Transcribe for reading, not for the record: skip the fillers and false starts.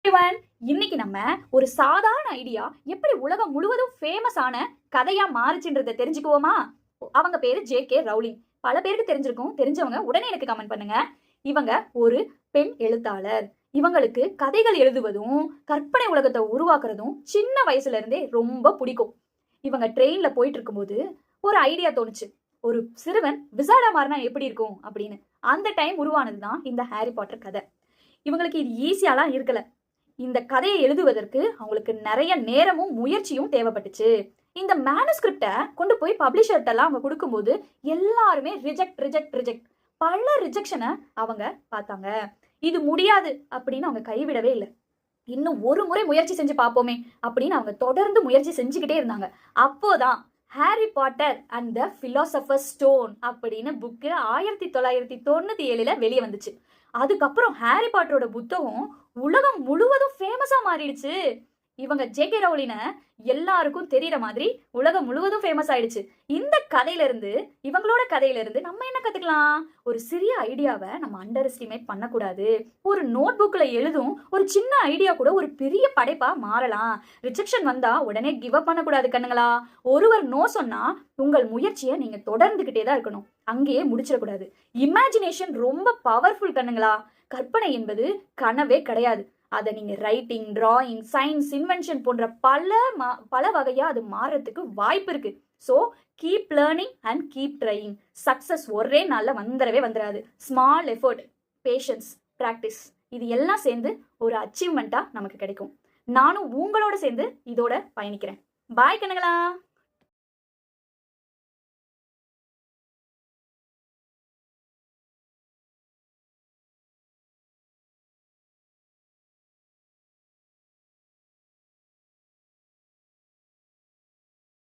everyone. இன்னைக்கு நம்ம ஒரு சாதாரண ஐடியா எப்படி உலகம் முழுவதும் ஃபேமஸ் ஆன கதையா மாறுச்சுன்றதை தெரிஞ்சுக்குவோமா? அவங்க பேரு ஜே.கே. ரவுலிங். பல பேருக்கு தெரிஞ்சிருக்கும். தெரிஞ்சவங்க உடனே எனக்கு கமெண்ட் பண்ணுங்க. இவங்க ஒரு பெண் எழுத்தாளர். இவங்களுக்கு கதைகள் எழுதுவதும் கற்பனை உலகத்தை உருவாக்குறதும் சின்ன வயசுல இருந்தே ரொம்ப பிடிக்கும். இவங்க ட்ரெயின்ல போயிட்டு இருக்கும்போது ஒரு ஐடியா தோணுச்சு. ஒரு சிறுவன் விசாடா மாறினா எப்படி இருக்கும் அப்படின்னு. அந்த டைம் உருவானதுதான் இந்த ஹாரி பாட்டர் கதை. இவங்களுக்கு இது ஈஸியாலாம் இருக்கல. இந்த கதையை எழுதுவதற்கு அவங்களுக்கு நிறைய நேரமும் முயற்சியும் தேவைப்பட்டுச்சு. இந்த மேனுஸ்கிரிப்டை கொண்டு போய் பப்ளிஷர்ட்ட எல்லாம் அவங்க கொடுக்கும்போது எல்லாருமே ரிஜெக்ட் பல ரிஜெக்ஷனை அவங்க பார்த்தாங்க. இது முடியாது அப்படின்னு அவங்க கைவிடவே இல்லை. இன்னும் ஒரு முறை முயற்சி செஞ்சு பார்ப்போமே அப்படின்னு அவங்க தொடர்ந்து முயற்சி செஞ்சுக்கிட்டே இருந்தாங்க. அப்போதான் Harry Potter and the philosophers stone அப்படின்னு புக்கு 1997 வெளியே வந்துச்சு. அதுக்கப்புறம் ஹாரி பாட்டரோட புத்தகம் உலகம் முழுவதும் ஃபேமஸா மாறிடுச்சு. இவங்க ஜே.கே. ரவுலினை எல்லாருக்கும் தெரியற மாதிரி உலகம் முழுவதும் ஃபேமஸ் ஆயிடுச்சு. இந்த இவங்களோட கதையில இருந்து நம்ம என்ன கத்துக்கலாம்? ஒரு சிறிய ஐடியாவை நம்ம அண்டர் எஸ்டிமேட் பண்ணக்கூடாது. ஒரு நோட் புக்ல எழுதும் ஒரு சின்ன ஐடியா கூட ஒரு பெரிய படைப்பா மாறலாம். ரிஜெக்ஷன் வந்தா உடனே கிவ் அப் பண்ணக்கூடாது கண்ணுங்களா. ஒருவர் நோ சொன்னா உங்கள் முயற்சியை நீங்க தொடர்ந்துகிட்டே தான் இருக்கணும். அங்கேயே முடிச்சிடக்கூடாது. இமேஜினேஷன் ரொம்ப பவர்ஃபுல் கண்ணுங்களா. கற்பனை என்பது கனவே கிடையாது. அதை நீங்க ரைட்டிங், டிராயிங், சயின்ஸ், இன்வென்ஷன் போன்ற பல வகையா அது மாறத்துக்கு வாய்ப்பு இருக்கு. So keep learning and keep trying. Success ஒரே நாள்ல வந்துடவே. ஸ்மால் எஃபர்ட், பேஷன்ஸ், ப்ராக்டிஸ் இது எல்லாம் சேர்ந்து ஒரு அச்சீவ்மெண்ட்டா நமக்கு கிடைக்கும். நானும் உங்களோட சேர்ந்து இதோட பயணிக்கிறேன். பாய் கண்ணுங்களா.